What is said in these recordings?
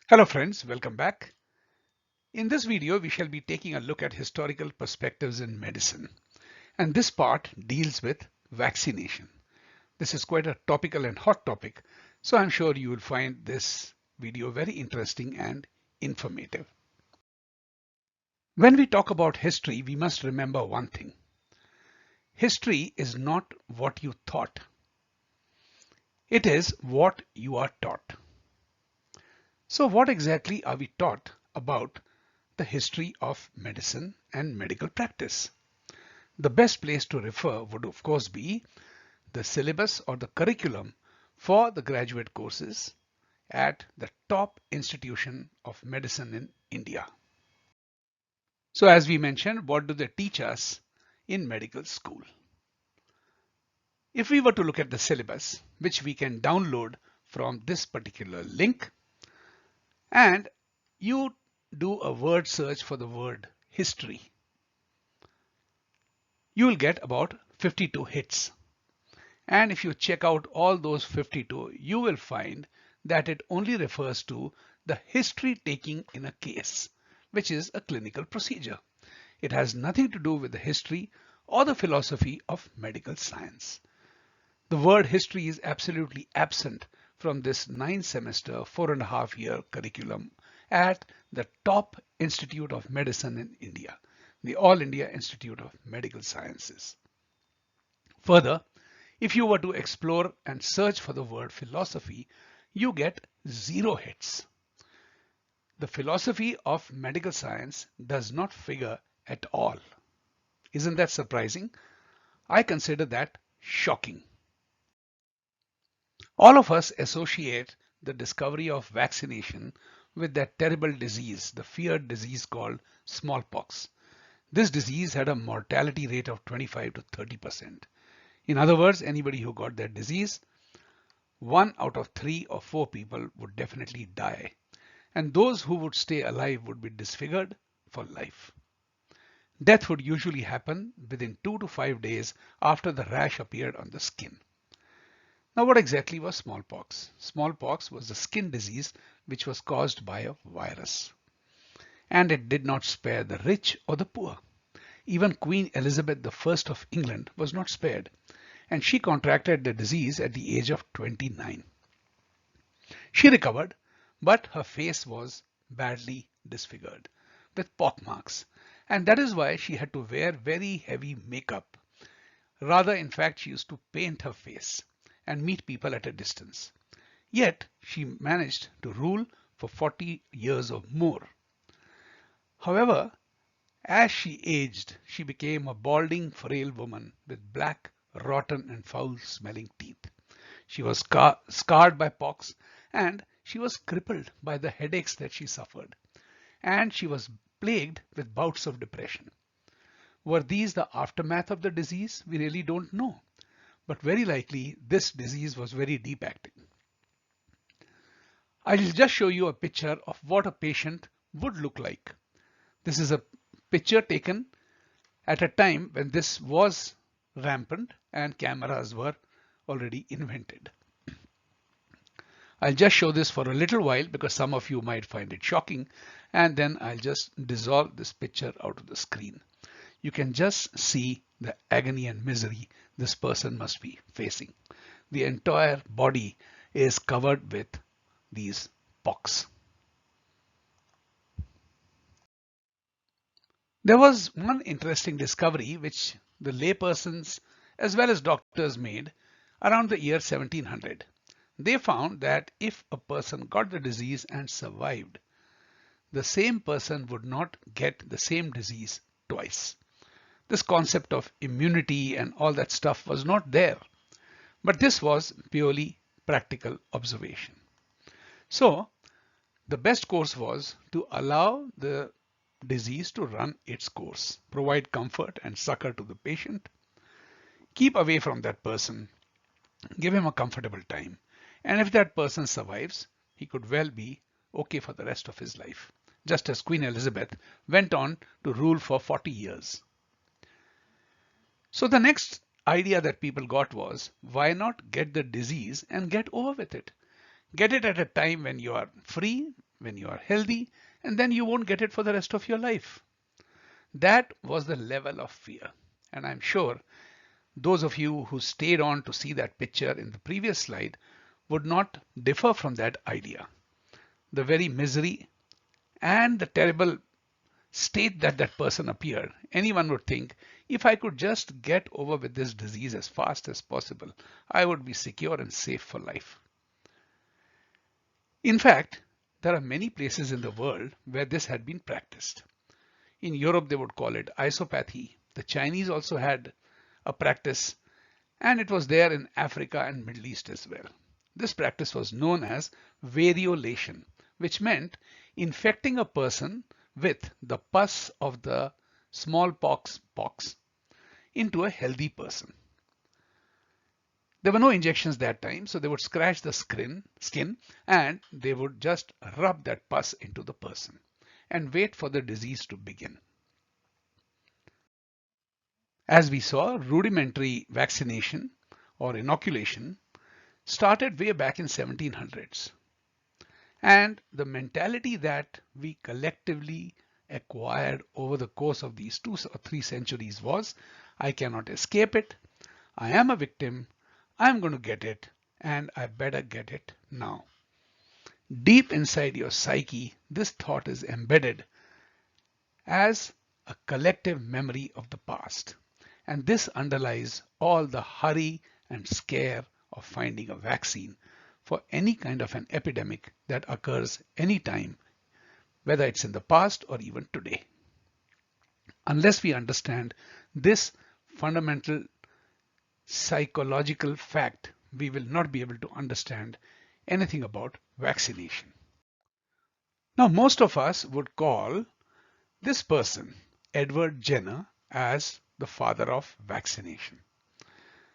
Hello friends, welcome back. In this video, we shall be taking a look at historical perspectives in medicine. And this part deals with vaccination. This is quite a topical and hot topic, so I'm sure you will find this video very interesting and informative. When we talk about history, we must remember one thing. History is not what you thought. It is what you are taught. So what exactly are we taught about the history of medicine and medical practice? The best place to refer would of course be the syllabus or the curriculum for the graduate courses at the top institution of medicine in India. So as we mentioned, what do they teach us in medical school? If we were to look at the syllabus, which we can download from this particular link, and you do a word search for the word history, you will get about 52 hits. And if you check out all those 52, you will find that it only refers to the history taking in a case, which is a clinical procedure. It has nothing to do with the history or the philosophy of medical science. The word history is absolutely absent from this 9-semester, 4.5-year curriculum at the top institute of medicine in India, the All India Institute of Medical Sciences. Further, if you were to explore and search for the word philosophy, you get 0 hits. The philosophy of medical science does not figure at all. Isn't that surprising? I consider that shocking. All of us associate the discovery of vaccination with that terrible disease, the feared disease called smallpox. This disease had a mortality rate of 25 to 30%. In other words, anybody who got that disease, 1 out of 3 or 4 people would definitely die. And those who would stay alive would be disfigured for life. Death would usually happen within 2 to 5 days after the rash appeared on the skin. Now, what exactly was smallpox? Smallpox was a skin disease which was caused by a virus. And it did not spare the rich or the poor. Even Queen Elizabeth I of England was not spared, and she contracted the disease at the age of 29. She recovered, but her face was badly disfigured with pockmarks, and that is why she had to wear very heavy makeup. Rather, in fact, she used to paint her face and meet people at a distance. Yet she managed to rule for 40 years or more. However, as she aged, she became a balding, frail woman with black, rotten and foul-smelling teeth. She was scarred by pox, and she was crippled by the headaches that she suffered. And she was plagued with bouts of depression. Were these the aftermath of the disease? We really don't know. But very likely this disease was very deep acting. I'll just show you a picture of what a patient would look like. This is a picture taken at a time when this was rampant and cameras were already invented. I'll just show this for a little while because some of you might find it shocking, and then I'll just dissolve this picture out of the screen. You can just see the agony and misery this person must be facing. The entire body is covered with these pox. There was one interesting discovery which the laypersons as well as doctors made around the year 1700. They found that if a person got the disease and survived, the same person would not get the same disease twice. This concept of immunity and all that stuff was not there, but this was purely practical observation. So the best course was to allow the disease to run its course, provide comfort and succor to the patient, keep away from that person, give him a comfortable time, and if that person survives, he could well be okay for the rest of his life, just as Queen Elizabeth went on to rule for 40 years. So the next idea that people got was, why not get the disease and get over with it? Get it at a time when you are free, when you are healthy, and then you won't get it for the rest of your life. That was the level of fear. And I'm sure those of you who stayed on to see that picture in the previous slide would not differ from that idea. The very misery and the terrible state that that person appeared, anyone would think, if I could just get over with this disease as fast as possible, I would be secure and safe for life. In fact, there are many places in the world where this had been practiced. In Europe, they would call it isopathy. The Chinese also had a practice, and it was there in Africa and Middle East as well. This practice was known as variolation, which meant infecting a person with the pus of the smallpox pox into a healthy person. There were no injections that time, so they would scratch the skin and they would just rub that pus into the person and wait for the disease to begin. As we saw, rudimentary vaccination or inoculation started way back in 1700s. And the mentality that we collectively acquired over the course of these 2 or 3 centuries was, I cannot escape it, I am a victim, I'm going to get it, and I better get it now. Deep inside your psyche, this thought is embedded as a collective memory of the past. And this underlies all the hurry and scare of finding a vaccine for any kind of an epidemic that occurs anytime, whether it's in the past or even today. Unless we understand this fundamental psychological fact, we will not be able to understand anything about vaccination. Now, most of us would call this person, Edward Jenner, as the father of vaccination.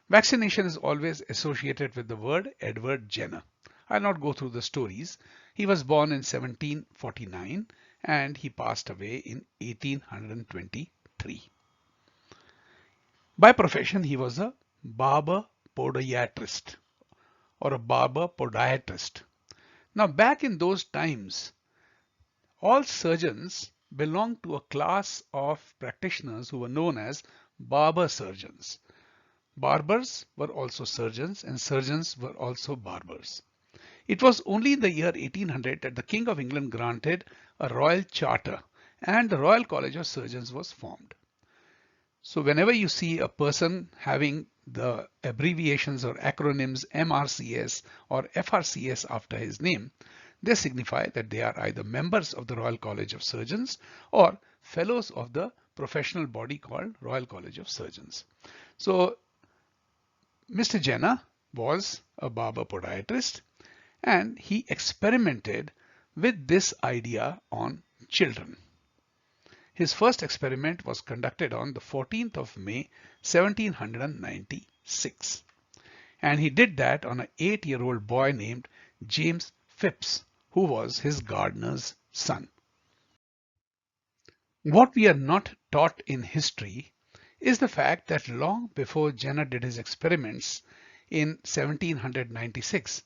Vaccination is always associated with the word Edward Jenner. I'll not go through the stories. He was born in 1749 and he passed away in 1823. By profession, he was a barber podiatrist or a barber podiatrist. Now, back in those times, all surgeons belonged to a class of practitioners who were known as barber surgeons. Barbers were also surgeons and surgeons were also barbers. It was only in the year 1800 that the King of England granted a royal charter and the Royal College of Surgeons was formed. So whenever you see a person having the abbreviations or acronyms MRCS or FRCS after his name, they signify that they are either members of the Royal College of Surgeons or fellows of the professional body called Royal College of Surgeons. So Mr. Jenner was a barber podiatrist and he experimented with this idea on children. His first experiment was conducted on the 14th of May 1796 and he did that on an 8-year-old boy named James Phipps, who was his gardener's son. What we are not taught in history is the fact that long before Jenner did his experiments in 1796,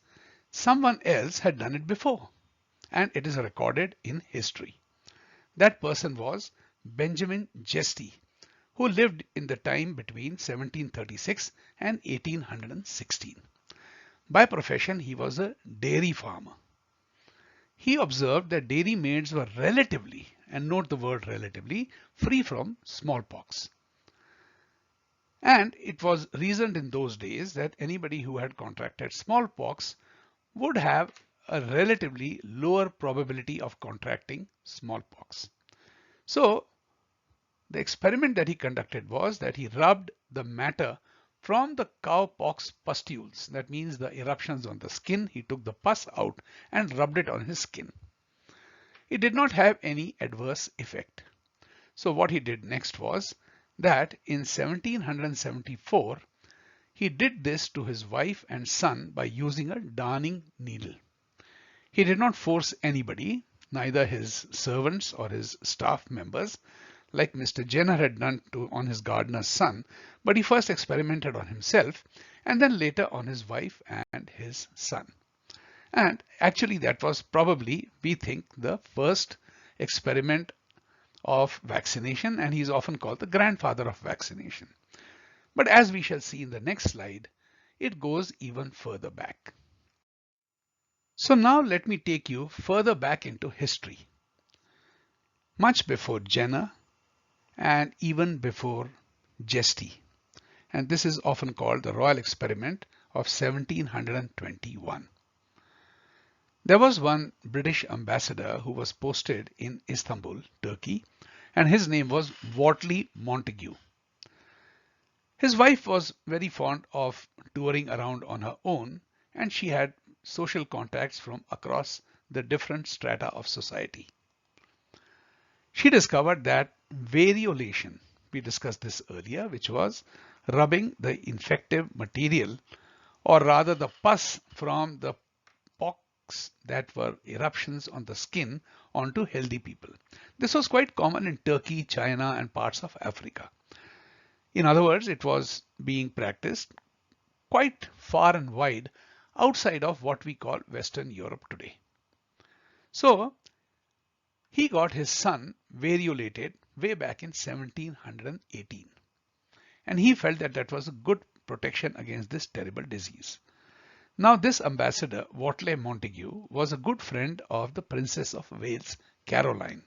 someone else had done it before, and it is recorded in history. That person was Benjamin Jesty, who lived in the time between 1736 and 1816. By profession, he was a dairy farmer. He observed that dairy maids were relatively, and note the word relatively, free from smallpox. And it was reasoned in those days that anybody who had contracted smallpox would have a relatively lower probability of contracting smallpox. So the experiment that he conducted was that he rubbed the matter from the cowpox pustules, that means the eruptions on the skin. He took the pus out and rubbed it on his skin. It did not have any adverse effect. So what he did next was that in 1774, he did this to his wife and son by using a darning needle. He did not force anybody, neither his servants or his staff members, like Mr. Jenner had done on his gardener's son, but he first experimented on himself and then later on his wife and his son. And actually that was probably, we think, the first experiment of vaccination, and he's often called the grandfather of vaccination. But as we shall see in the next slide, it goes even further back. So now let me take you further back into history, much before Jenner and even before Jesty. And this is often called the Royal Experiment of 1721. There was one British ambassador who was posted in Istanbul, Turkey, and his name was Wortley Montagu. His wife was very fond of touring around on her own, and she had social contacts from across the different strata of society. She discovered that variolation, we discussed this earlier, which was rubbing the infective material, or rather the pus from the pox that were eruptions on the skin, onto healthy people. This was quite common in Turkey, China, and parts of Africa. In other words, it was being practiced quite far and wide outside of what we call Western Europe today. So he got his son variolated way back in 1718, and he felt that that was a good protection against this terrible disease. Now this ambassador, Wortley Montagu, was a good friend of the Princess of Wales, Caroline,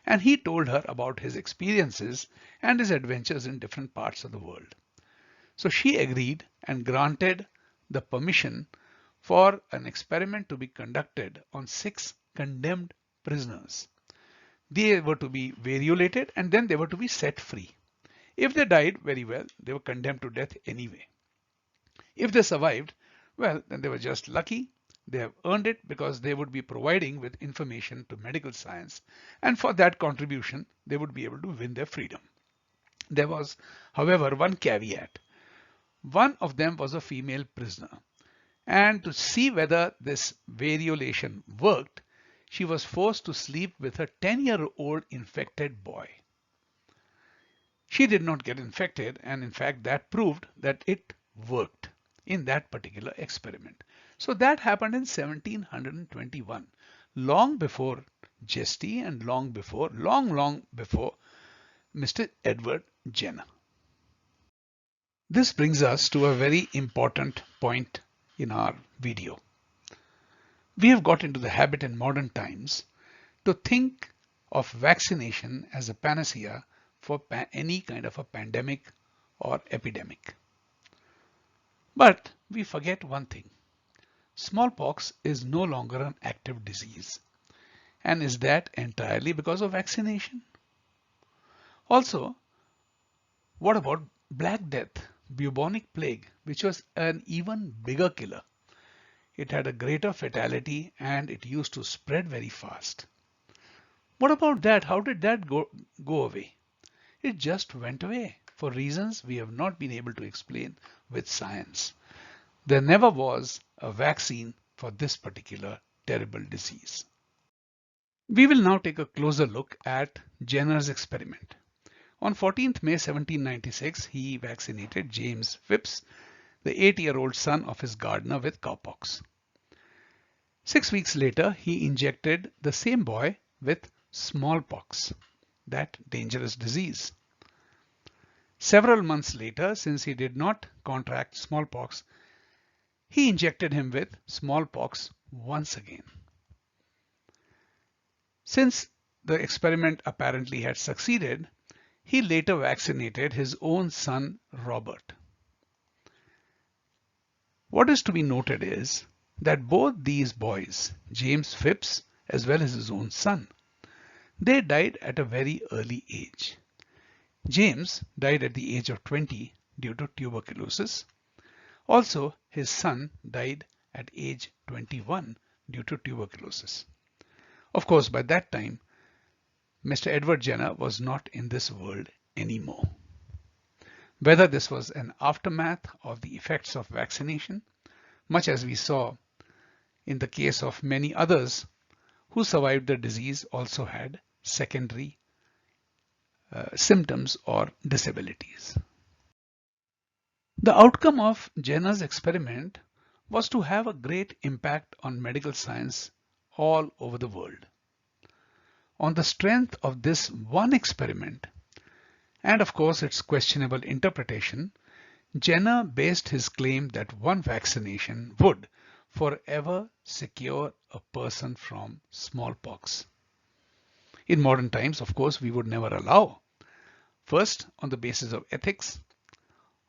and he told her about his experiences and his adventures in different parts of the world. So she agreed and granted the permission for an experiment to be conducted on 6 condemned prisoners. They were to be variolated and then they were to be set free. If they died, very well, they were condemned to death anyway. If they survived, well, then they were just lucky. They have earned it because they would be providing with information to medical science, and for that contribution, they would be able to win their freedom. There was, however, one caveat. One of them was a female prisoner, and to see whether this variolation worked, she was forced to sleep with a 10-year-old infected boy. She did not get infected, and in fact that proved that it worked in that particular experiment. So that happened in 1721, long before Jesty and long before Mr. Edward Jenner. This brings us to a very important point in our video. We have got into the habit in modern times to think of vaccination as a panacea for any kind of a pandemic or epidemic. But we forget one thing. Smallpox is no longer an active disease. And is that entirely because of vaccination? Also, what about Black Death, bubonic plague, which was an even bigger killer? It had a greater fatality and it used to spread very fast. What about that? How did that go away? It just went away for reasons we have not been able to explain with science. There never was a vaccine for this particular terrible disease. We will now take a closer look at Jenner's experiment. On 14th May 1796, he vaccinated James Phipps, the 8-year-old son of his gardener, with cowpox. 6 weeks later, he injected the same boy with smallpox, that dangerous disease. Several months later, since he did not contract smallpox, he injected him with smallpox once again. Since the experiment apparently had succeeded, he later vaccinated his own son, Robert. What is to be noted is that both these boys, James Phipps as well as his own son, they died at a very early age. James died at the age of 20 due to tuberculosis. Also, his son died at age 21 due to tuberculosis. Of course, by that time, Mr. Edward Jenner was not in this world anymore. Whether this was an aftermath of the effects of vaccination, much as we saw in the case of many others who survived the disease also had secondary symptoms or disabilities. The outcome of Jenner's experiment was to have a great impact on medical science all over the world. On the strength of this one experiment, and of course its questionable interpretation, Jenner based his claim that one vaccination would forever secure a person from smallpox. In modern times, of course, we would never allow. First, on the basis of ethics,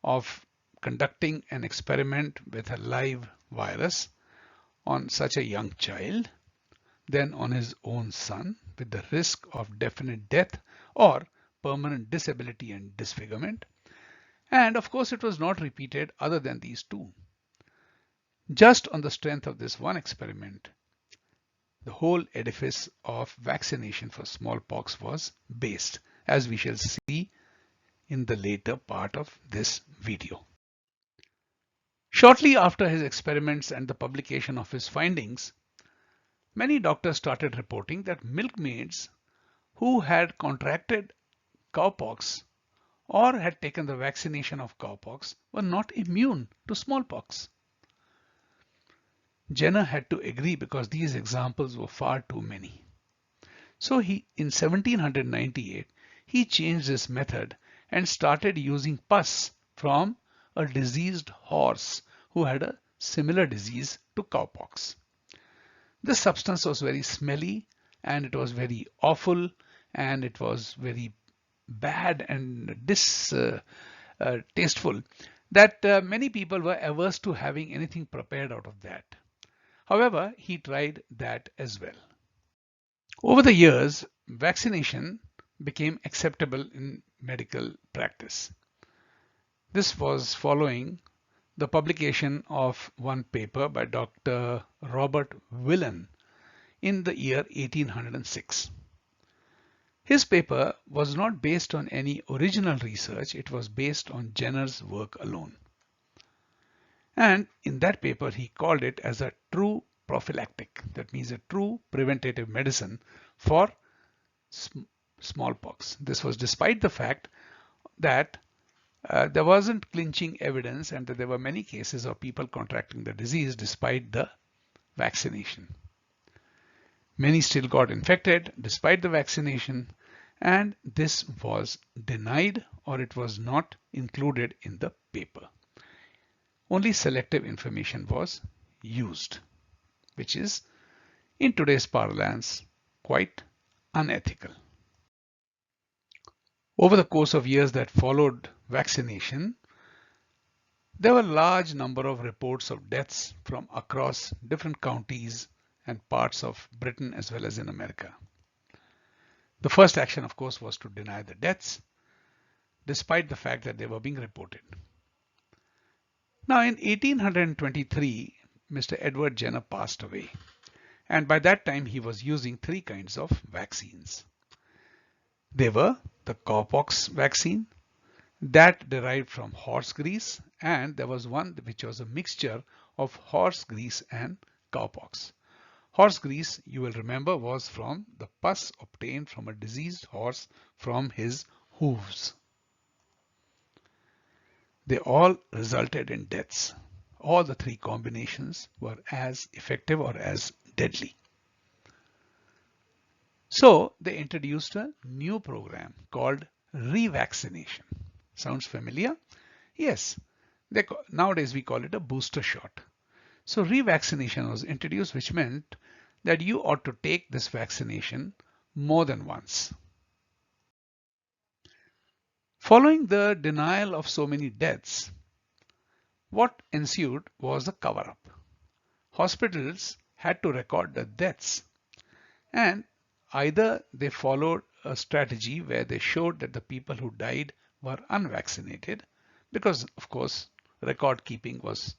of conducting an experiment with a live virus on such a young child, then on his own son with the risk of definite death or permanent disability and disfigurement. And of course, it was not repeated other than these two. Just on the strength of this one experiment, the whole edifice of vaccination for smallpox was based, as we shall see in the later part of this video. Shortly after his experiments and the publication of his findings, many doctors started reporting that milkmaids who had contracted cowpox or had taken the vaccination of cowpox were not immune to smallpox. Jenner had to agree because these examples were far too many. So in 1798, he changed his method and started using pus from a diseased horse who had a similar disease to cowpox. This substance was very smelly and it was very awful and it was very bad and distasteful that many people were averse to having anything prepared out of that. However, he tried that as well. Over the years, vaccination became acceptable in medical practice. This was following the publication of one paper by Dr. Robert Willan in the year 1806. His paper was not based on any original research, it was based on Jenner's work alone. And in that paper, he called it as a true prophylactic, that means a true preventative medicine for smallpox. This was despite the fact that there wasn't clinching evidence and that there were many cases of people contracting the disease despite the vaccination. Many still got infected despite the vaccination, and this was denied or it was not included in the paper. Only selective information was used, which is, in today's parlance, quite unethical. Over the course of years that followed vaccination, there were a large number of reports of deaths from across different counties and parts of Britain as well as in America. The first action, of course, was to deny the deaths, despite the fact that they were being reported. Now, in 1823, Mr. Edward Jenner passed away, and by that time he was using three kinds of vaccines. They were the cowpox vaccine, that derived from horse grease, and there was one which was a mixture of horse grease and cowpox. Horse grease, you will remember, was from the pus obtained from a diseased horse from his hooves. They all resulted in deaths. All the three combinations were as effective or as deadly. So they introduced a new program called revaccination. Sounds familiar? Yes. Nowadays we call it a booster shot. So revaccination was introduced, which meant that you ought to take this vaccination more than once. Following the denial of so many deaths, what ensued was a cover-up. Hospitals had to record the deaths, and either they followed a strategy where they showed that the people who died were unvaccinated, because of course record keeping was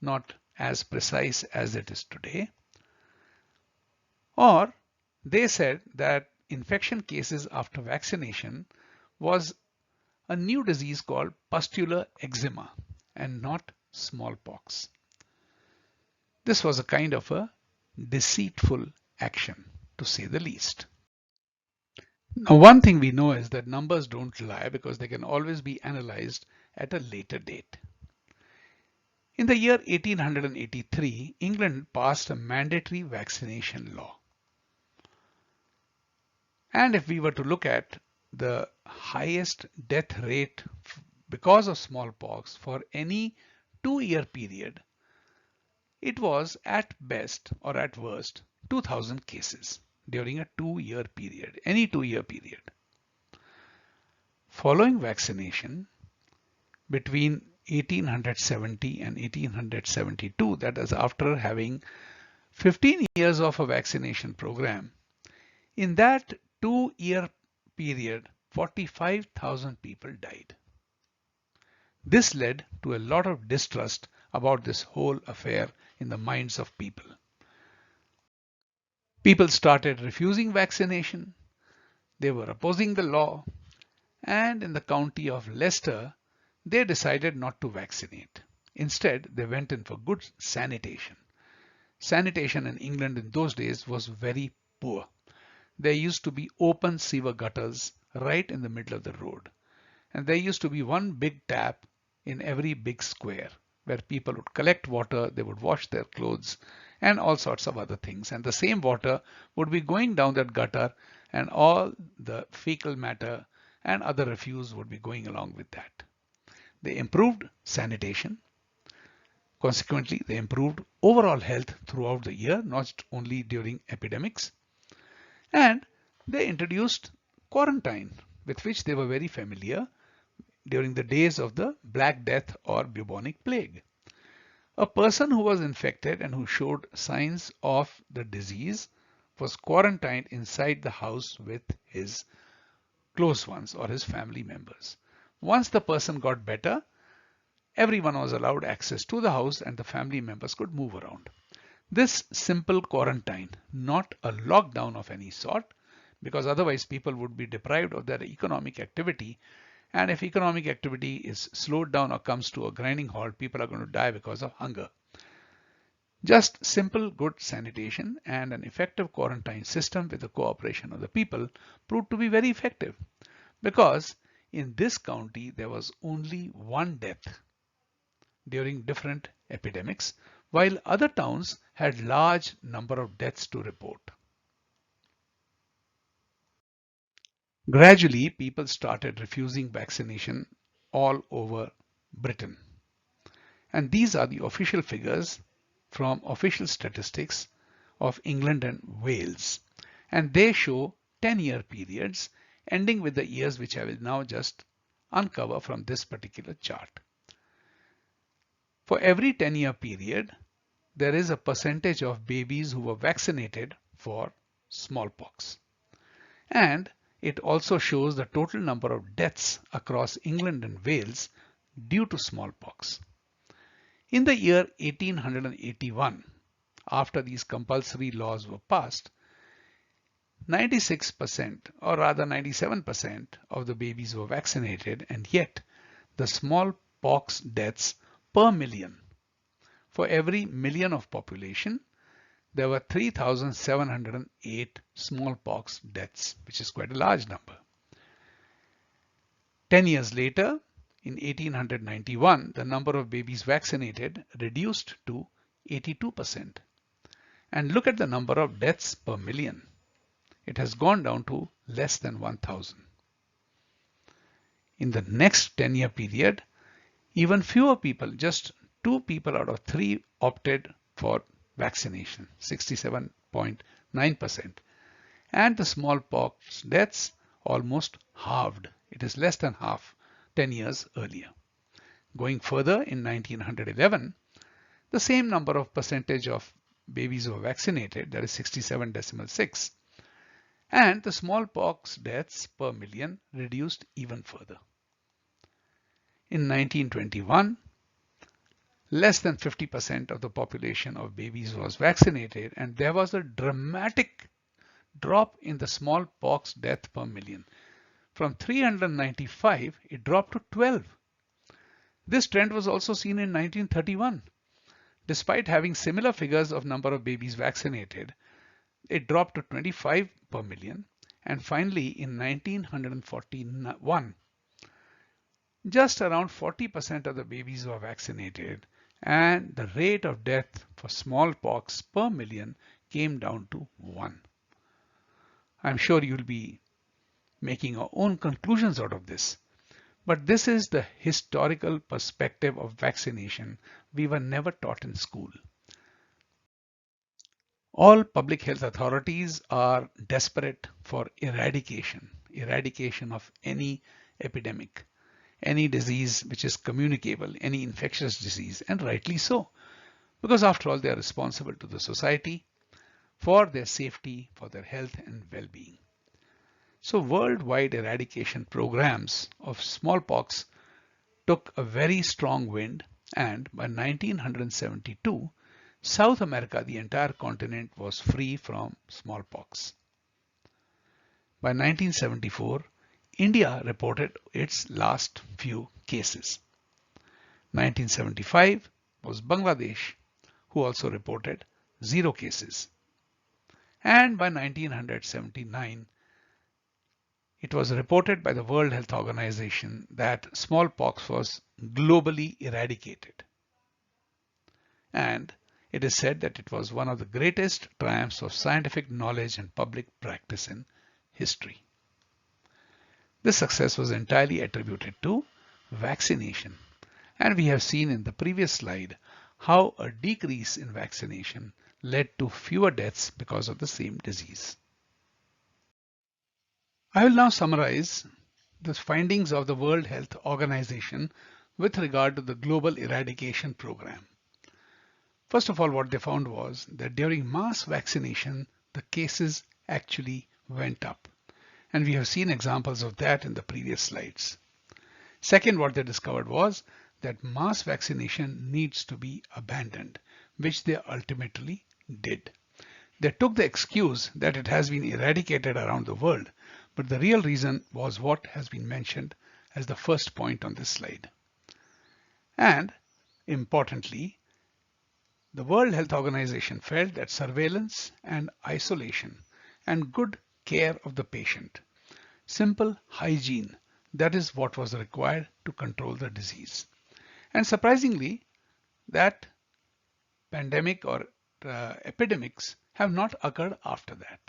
not as precise as it is today, or they said that infection cases after vaccination was a new disease called pustular eczema and not smallpox. This was a kind of a deceitful action, to say the least. Now, one thing we know is that numbers don't lie because they can always be analyzed at a later date. In the year 1883, England passed a mandatory vaccination law. And if we were to look at the highest death rate because of smallpox for any 2-year period, it was at best or at worst 2000 cases during a 2-year period, any 2-year period. Following vaccination between 1870 and 1872, that is after having 15 years of a vaccination program, in that 2-year period, 45,000 people died. This led to a lot of distrust about this whole affair in the minds of people. People started refusing vaccination, they were opposing the law, and in the county of Leicester, they decided not to vaccinate. Instead, they went in for good sanitation. Sanitation in England in those days was very poor. There used to be open sewer gutters right in the middle of the road. And there used to be one big tap in every big square where people would collect water, they would wash their clothes and all sorts of other things. And the same water would be going down that gutter and all the fecal matter and other refuse would be going along with that. They improved sanitation. Consequently, they improved overall health throughout the year, not only during epidemics. And they introduced quarantine, with which they were very familiar during the days of the Black Death or bubonic plague. A person who was infected and who showed signs of the disease was quarantined inside the house with his close ones or his family members. Once the person got better, everyone was allowed access to the house and the family members could move around. This simple quarantine, not a lockdown of any sort, because otherwise people would be deprived of their economic activity. And if economic activity is slowed down or comes to a grinding halt, people are going to die because of hunger. Just simple good sanitation and an effective quarantine system with the cooperation of the people proved to be very effective, because in this county there was only one death during different epidemics, while other towns had large number of deaths to report. Gradually, people started refusing vaccination all over Britain. And these are the official figures from official statistics of England and Wales. And they show 10-year periods ending with the years which I will now just uncover from this particular chart. For every 10-year period, there is a percentage of babies who were vaccinated for smallpox. And it also shows the total number of deaths across England and Wales due to smallpox. In the year 1881, after these compulsory laws were passed, 96% or rather 97% of the babies were vaccinated, and yet the smallpox deaths per million, for every million of population, there were 3,708 smallpox deaths, which is quite a large number. 10 years later, in 1891, the number of babies vaccinated reduced to 82%. And look at the number of deaths per million. It has gone down to less than 1,000. In the next 10-year period, even fewer people, just 2 people out of 3 opted for vaccination, 67.9%. And the smallpox deaths almost halved. It is less than half 10 years earlier. Going further, in 1911, the same number of percentage of babies were vaccinated, that is 67.6, and the smallpox deaths per million reduced even further. In 1921, less than 50% of the population of babies was vaccinated, and there was a dramatic drop in the smallpox death per million. From 395, it dropped to 12. This trend was also seen in 1931. Despite having similar figures of number of babies vaccinated, it dropped to 25 per million. And finally, in 1941, just around 40% of the babies were vaccinated, and the rate of death for smallpox per million came down to 1. I'm sure you'll be making your own conclusions out of this. But this is the historical perspective of vaccination we were never taught in school. All public health authorities are desperate for eradication of any epidemic, any disease which is communicable, any infectious disease, and rightly so, because after all, they are responsible to the society for their safety, for their health and well-being. So worldwide eradication programs of smallpox took a very strong wind, and by 1972, South America, the entire continent, was free from smallpox. By 1974, India reported its last few cases. 1975 was Bangladesh, who also reported 0 cases. And by 1979, it was reported by the World Health Organization that smallpox was globally eradicated. And it is said that it was one of the greatest triumphs of scientific knowledge and public practice in history. This success was entirely attributed to vaccination. And we have seen in the previous slide how a decrease in vaccination led to fewer deaths because of the same disease. I will now summarize the findings of the World Health Organization with regard to the global eradication program. First of all, what they found was that during mass vaccination, the cases actually went up. And we have seen examples of that in the previous slides. Second, what they discovered was that mass vaccination needs to be abandoned, which they ultimately did. They took the excuse that it has been eradicated around the world, but the real reason was what has been mentioned as the first point on this slide. And importantly, the World Health Organization felt that surveillance and isolation and good care of the patient, simple hygiene, that is what was required to control the disease. And surprisingly, that pandemic or epidemics have not occurred after that.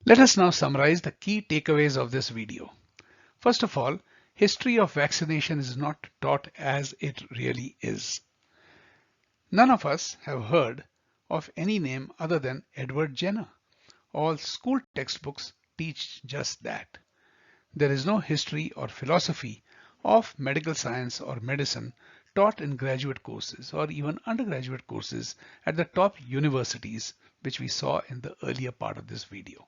Let us now summarize the key takeaways of this video. First of all, history of vaccination is not taught as it really is. None of us have heard of any name other than Edward Jenner. All school textbooks teach just that. There is no history or philosophy of medical science or medicine taught in graduate courses or even undergraduate courses at the top universities, which we saw in the earlier part of this video.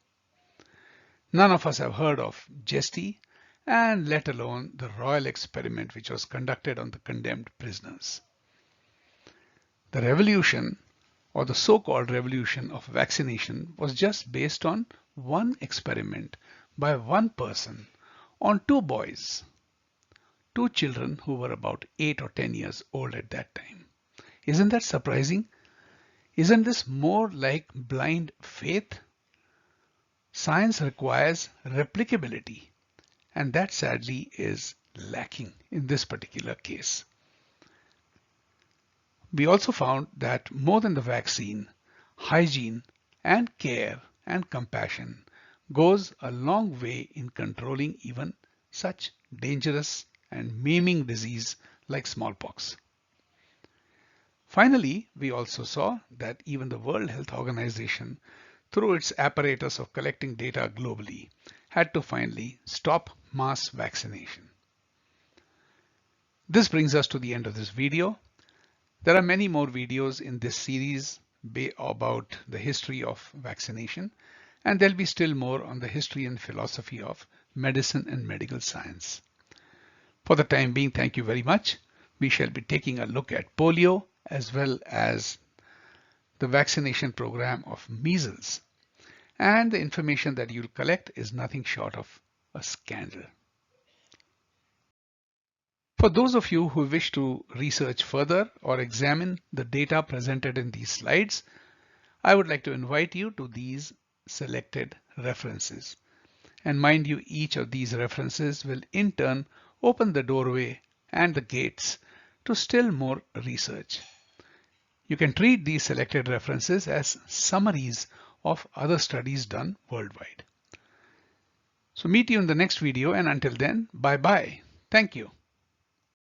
None of us have heard of GESTI, and let alone the royal experiment which was conducted on the condemned prisoners. The revolution, or the so-called revolution of vaccination, was just based on one experiment by one person on 2 boys, 2 children who were about 8 or 10 years old at that time. Isn't that surprising? Isn't this more like blind faith? Science requires replicability, and that sadly is lacking in this particular case. We also found that more than the vaccine, hygiene and care and compassion goes a long way in controlling even such dangerous and maiming disease like smallpox. Finally, we also saw that even the World Health Organization, through its apparatus of collecting data globally, had to finally stop mass vaccination. This brings us to the end of this video. There are many more videos in this series about the history of vaccination, and there'll be still more on the history and philosophy of medicine and medical science. For the time being, thank you very much. We shall be taking a look at polio as well as the vaccination program of measles. And the information that you'll collect is nothing short of a scandal. For those of you who wish to research further or examine the data presented in these slides, I would like to invite you to these selected references. And mind you, each of these references will in turn open the doorway and the gates to still more research. You can treat these selected references as summaries of other studies done worldwide. So meet you in the next video, and until then, bye bye. Thank you.